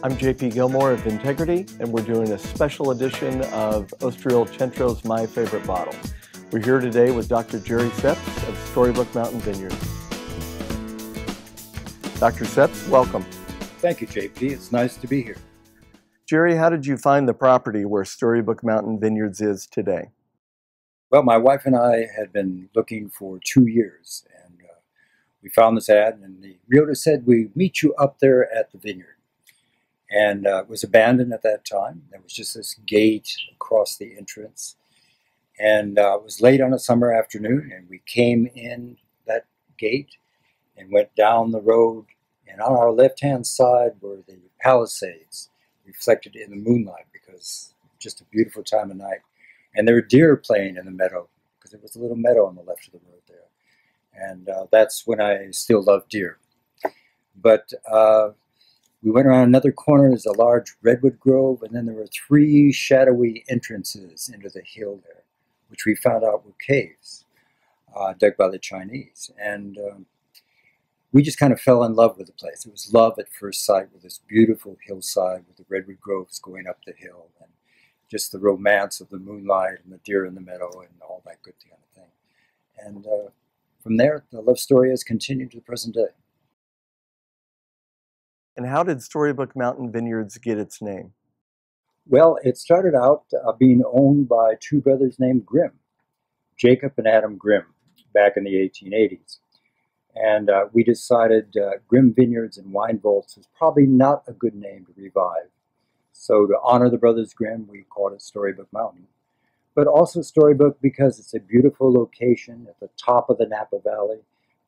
I'm JP Gilmore of Integrity, and we're doing a special edition of Ostriel Centro's My Favorite Bottle. We're here today with Dr. Jerry Seps of Storybook Mountain Vineyards. Dr. Seps, welcome. Thank you, JP. It's nice to be here. Jerry, how did you find the property where Storybook Mountain Vineyards is today? Well, my wife and I had been looking for 2 years, and we found this ad, and the realtor said, "We meet you up there at the vineyard." And it was abandoned at that time. There was just this gate across the entrance. And it was late on a summer afternoon, and we came in that gate and went down the road. And on our left-hand side were the Palisades, reflected in the moonlight, because just a beautiful time of night. And there were deer playing in the meadow, because there was a little meadow on the left of the road there. And that's when I still loved deer. But we went around another corner. There's a large redwood grove, and then there were 3 shadowy entrances into the hill there, which we found out were caves dug by the Chinese. And we just kind of fell in love with the place. It was love at first sight, with this beautiful hillside with the redwood groves going up the hill, and just the romance of the moonlight and the deer in the meadow and all that good kind of thing. And from there, the love story has continued to the present day. And how did Storybook Mountain Vineyards get its name? Well, it started out being owned by 2 brothers named Grimm, Jacob and Adam Grimm, back in the 1880s. And we decided Grimm Vineyards and Wine Vaults was probably not a good name to revive. So to honor the brothers Grimm, we called it Storybook Mountain. But also Storybook because it's a beautiful location at the top of the Napa Valley,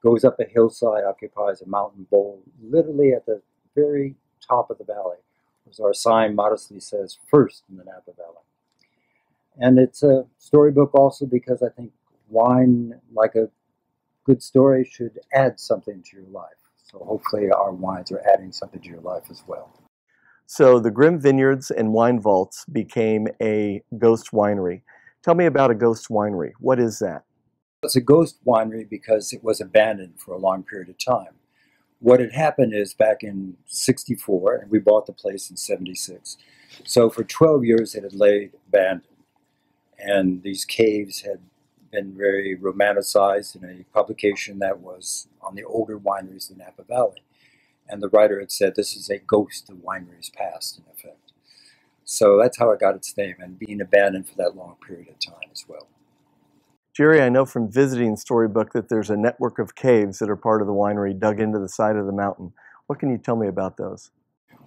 goes up a hillside, occupies a mountain bowl, literally at the very top of the valley, as our sign modestly says, first in the Napa Valley. And it's a storybook also because I think wine, like a good story, should add something to your life. So hopefully our wines are adding something to your life as well. So the Grimm Vineyards and Wine Vaults became a ghost winery. Tell me about a ghost winery. What is that? It's a ghost winery because it was abandoned for a long period of time. What had happened is back in '64, and we bought the place in '76. So for 12 years it had laid abandoned. And these caves had been very romanticized in a publication that was on the older wineries in the Napa Valley. And the writer had said, this is a ghost of wineries past, in effect. So that's how it got its name, and being abandoned for that long period of time as well. Jerry, I know from visiting Storybook that there's a network of caves that are part of the winery dug into the side of the mountain. What can you tell me about those?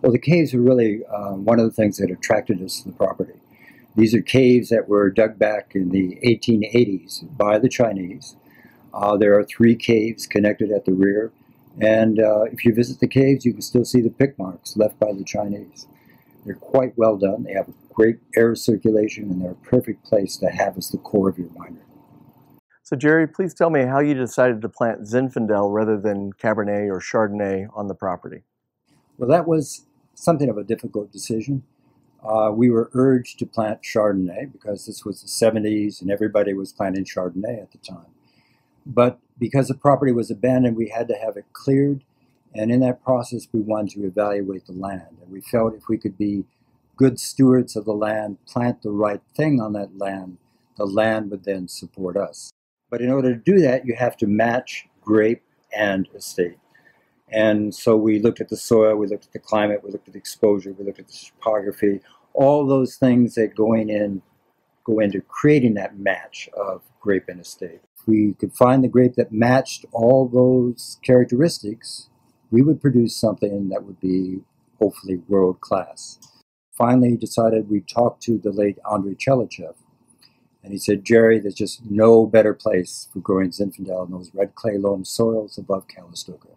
Well, the caves are really one of the things that attracted us to the property. These are caves that were dug back in the 1880s by the Chinese. There are 3 caves connected at the rear, and if you visit the caves, you can still see the pick marks left by the Chinese. They're quite well done. They have great air circulation, and they're a perfect place to have as the core of your winery. So Jerry, please tell me how you decided to plant Zinfandel rather than Cabernet or Chardonnay on the property. Well, that was something of a difficult decision. We were urged to plant Chardonnay because this was the '70s and everybody was planting Chardonnay at the time. But because the property was abandoned, we had to have it cleared. And in that process, we wanted to evaluate the land. And we felt if we could be good stewards of the land, plant the right thing on that land, the land would then support us. But in order to do that, you have to match grape and estate. And so we looked at the soil, we looked at the climate, we looked at the exposure, we looked at the topography, all those things that go into creating that match of grape and estate. If we could find the grape that matched all those characteristics, we would produce something that would be hopefully world class. Finally decided we'd talk to the late Andrei Chelichev. And he said, Jerry, there's just no better place for growing Zinfandel in those red clay loam soils above Calistoga.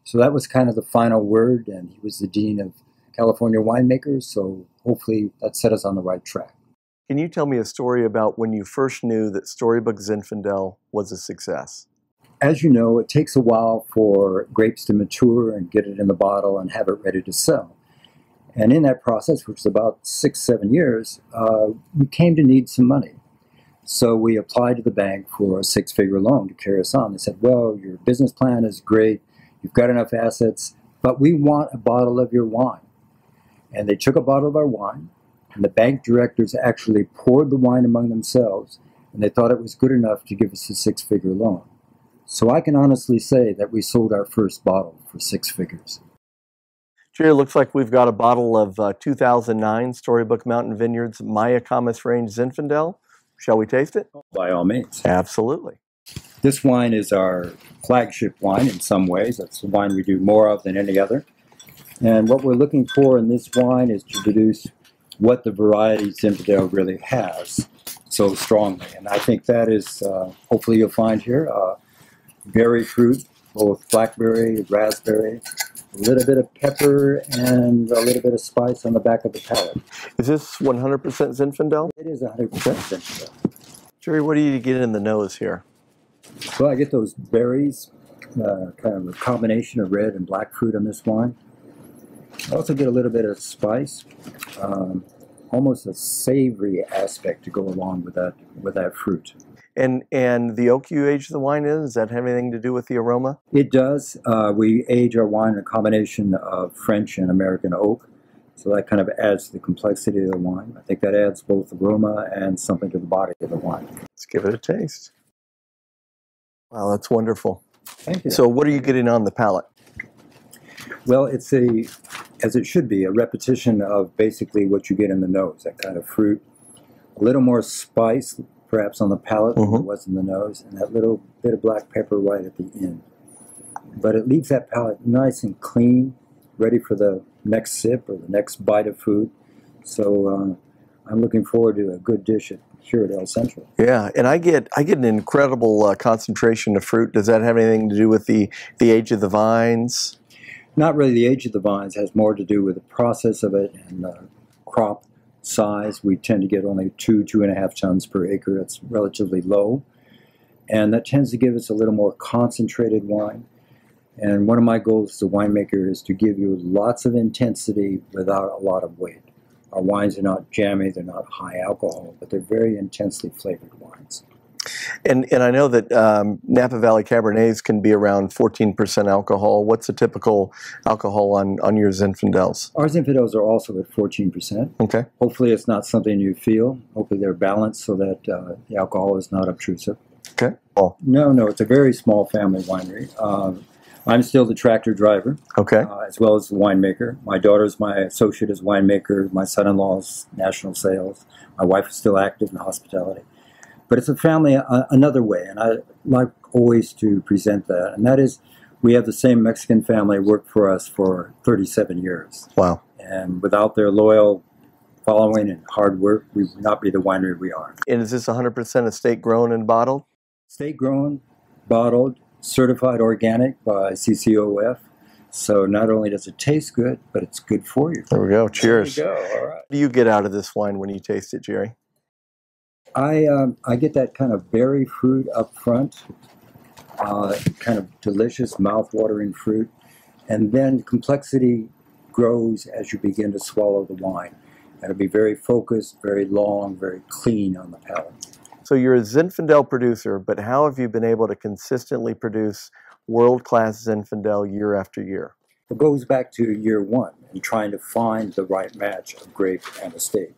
So that was kind of the final word, and he was the dean of California winemakers, so hopefully that set us on the right track. Can you tell me a story about when you first knew that Storybook Zinfandel was a success? As you know, it takes a while for grapes to mature and get it in the bottle and have it ready to sell. And in that process, which was about 6-7 years, we came to need some money. So we applied to the bank for a 6-figure loan to carry us on. They said, well, your business plan is great, you've got enough assets, but we want a bottle of your wine. And they took a bottle of our wine, and the bank directors actually poured the wine among themselves, and they thought it was good enough to give us a six-figure loan. So I can honestly say that we sold our first bottle for six figures. Jerry, looks like we've got a bottle of 2009 Storybook Mountain Vineyards Mayacamas Range Zinfandel. Shall we taste it? By all means. Absolutely. This wine is our flagship wine in some ways. That's the wine we do more of than any other. And what we're looking for in this wine is to deduce what the variety Zinfandel really has so strongly. And I think that is, hopefully you'll find here, berry fruit, both blackberry, raspberry, a little bit of pepper, and a little bit of spice on the back of the palate. Is this 100% Zinfandel? It is 100% Zinfandel. Jerry, what do you get in the nose here? Well, I get those berries, kind of a combination of red and black fruit on this wine. I also get a little bit of spice, almost a savory aspect to go along with that fruit. And the oak you age the wine in, does that have anything to do with the aroma? It does. We age our wine in a combination of French and American oak, so that kind of adds to the complexity of the wine. I think that adds both aroma and something to the body of the wine. Let's give it a taste. Wow, that's wonderful. Thank you. So what are you getting on the palate? Well, it's as it should be, a repetition of basically what you get in the nose, that kind of fruit. A little more spice, perhaps on the palate than there was in the nose, and that little bit of black pepper right at the end. But it leaves that palate nice and clean, ready for the next sip or the next bite of food. So I'm looking forward to a good dish here at El Central. Yeah, and I get an incredible concentration of fruit. Does that have anything to do with the age of the vines? Not really. The age of the vines has more to do with the process of it and the crop size. We tend to get only 2.5 tons per acre. That's relatively low. And that tends to give us a little more concentrated wine. And one of my goals as a winemaker is to give you lots of intensity without a lot of weight. Our wines are not jammy, they're not high alcohol, but they're very intensely flavored wines. And I know that Napa Valley Cabernets can be around 14% alcohol. What's the typical alcohol on your Zinfandels? Our Zinfandels are also at 14%. Okay. Hopefully it's not something you feel. Hopefully they're balanced so that the alcohol is not obtrusive. Okay. Oh. No, it's a very small family winery. I'm still the tractor driver, okay, as well as the winemaker. My daughter's my associate as winemaker. My son-in-law's national sales. My wife is still active in hospitality. But it's a family another way, and I like always to present that. And that is, we have the same Mexican family work for us for 37 years. Wow. And without their loyal following and hard work, we would not be the winery we are. And is this 100% estate grown and bottled? Estate grown, bottled, certified organic by CCOF. So not only does it taste good, but it's good for you. There we go. Cheers. There you go. All right. What do you get out of this wine when you taste it, Jerry? I get that kind of berry fruit up front, kind of delicious, mouth-watering fruit, and then complexity grows as you begin to swallow the wine. It'll be very focused, very long, very clean on the palate. So you're a Zinfandel producer, but how have you been able to consistently produce world-class Zinfandel year after year? It goes back to year one and trying to find the right match of grape and estate.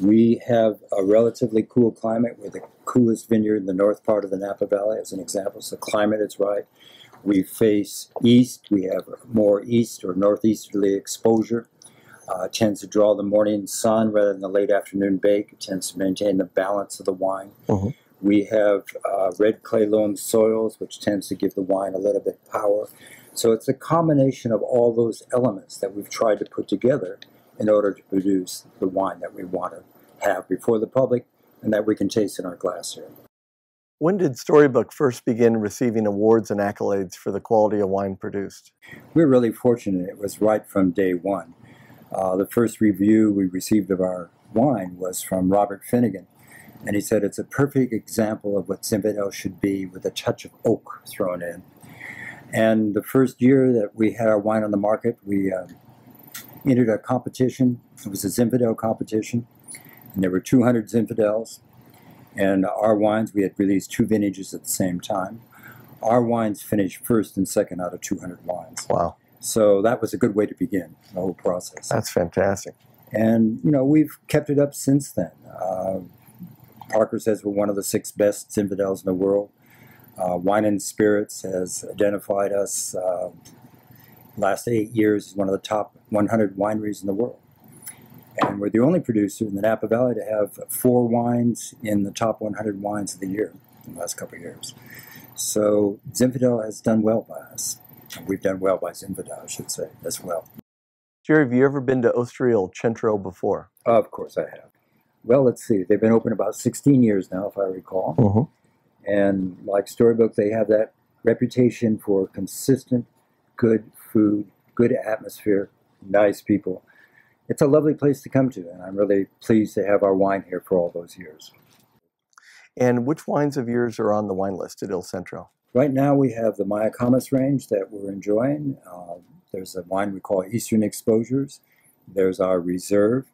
We have a relatively cool climate. We're the coolest vineyard in the north part of the Napa Valley, as an example. So the climate is right. We face east. We have more east or northeasterly exposure. It tends to draw the morning sun rather than the late afternoon bake. It tends to maintain the balance of the wine. Mm-hmm. We have red clay loam soils, which tends to give the wine a little bit power. So it's a combination of all those elements that we've tried to put together in order to produce the wine that we want to have before the public and that we can taste in our glass here. When did Storybook first begin receiving awards and accolades for the quality of wine produced? We're really fortunate. It was right from day one. The first review we received of our wine was from Robert Finnegan, and he said it's a perfect example of what Zinfandel should be with a touch of oak thrown in. And the first year that we had our wine on the market, we entered a competition. It was a Zinfandel competition, and there were 200 Zinfandels. And our wines, we had released 2 vintages at the same time. Our wines finished first and second out of 200 wines. Wow. So that was a good way to begin the whole process. That's fantastic. And, we've kept it up since then. Parker says we're one of the 6 best Zinfandels in the world. Wine and Spirits has identified us last 8 years as one of the top 100 wineries in the world. And we're the only producer in the Napa Valley to have 4 wines in the top 100 wines of the year in the last couple of years. So Zinfandel has done well by us. We've done well by Zinfandel, I should say, as well. Jerry, have you ever been to Ostriol Centro before? Of course I have. Well, let's see. They've been open about 16 years now, if I recall. Mm-hmm. And like Storybook, they have that reputation for consistent, good food, good atmosphere, nice people. It's a lovely place to come to, and I'm really pleased to have our wine here for all those years. And which wines of yours are on the wine list at Il Centro? Right now we have the Mayacamas range that we're enjoying. There's a wine we call Eastern Exposures. There's our Reserve.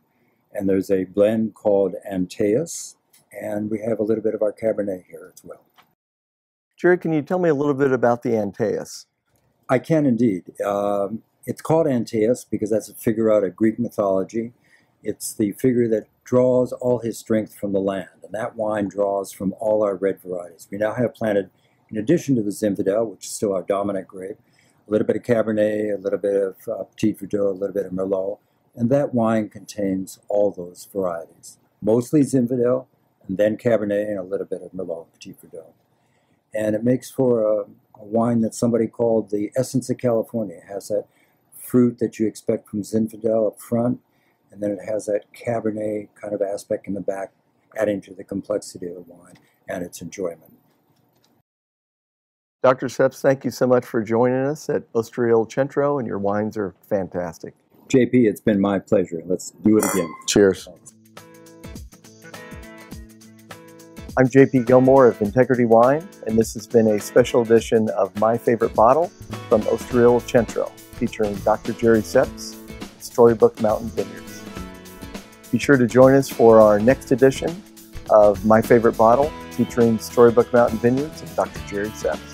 And there's a blend called Antaeus. And we have a little bit of our Cabernet here as well. Jerry, can you tell me a little bit about the Antaeus? I can indeed. It's called Antaeus because that's a figure out of Greek mythology. It's the figure that draws all his strength from the land. And that wine draws from all our red varieties. We now have planted, in addition to the Zinfandel, which is still our dominant grape, a little bit of Cabernet, a little bit of Petit Verdot, a little bit of Merlot. And that wine contains all those varieties. Mostly Zinfandel, and then Cabernet, and a little bit of Merlot, Petit Verdot. And it makes for a wine that somebody called the essence of California. It has that fruit that you expect from Zinfandel up front, and then it has that Cabernet kind of aspect in the back, adding to the complexity of the wine and its enjoyment. Dr. Seps, thank you so much for joining us at Ostriol Centro, and your wines are fantastic. JP, it's been my pleasure. Let's do it again. Cheers. I'm JP Gilmore of Integrity Wine, and this has been a special edition of My Favorite Bottle from Ostriol Centro, featuring Dr. Jerry Seps at Storybook Mountain Vineyards. Be sure to join us for our next edition of My Favorite Bottle, featuring Storybook Mountain Vineyards and Dr. Jerry Seps.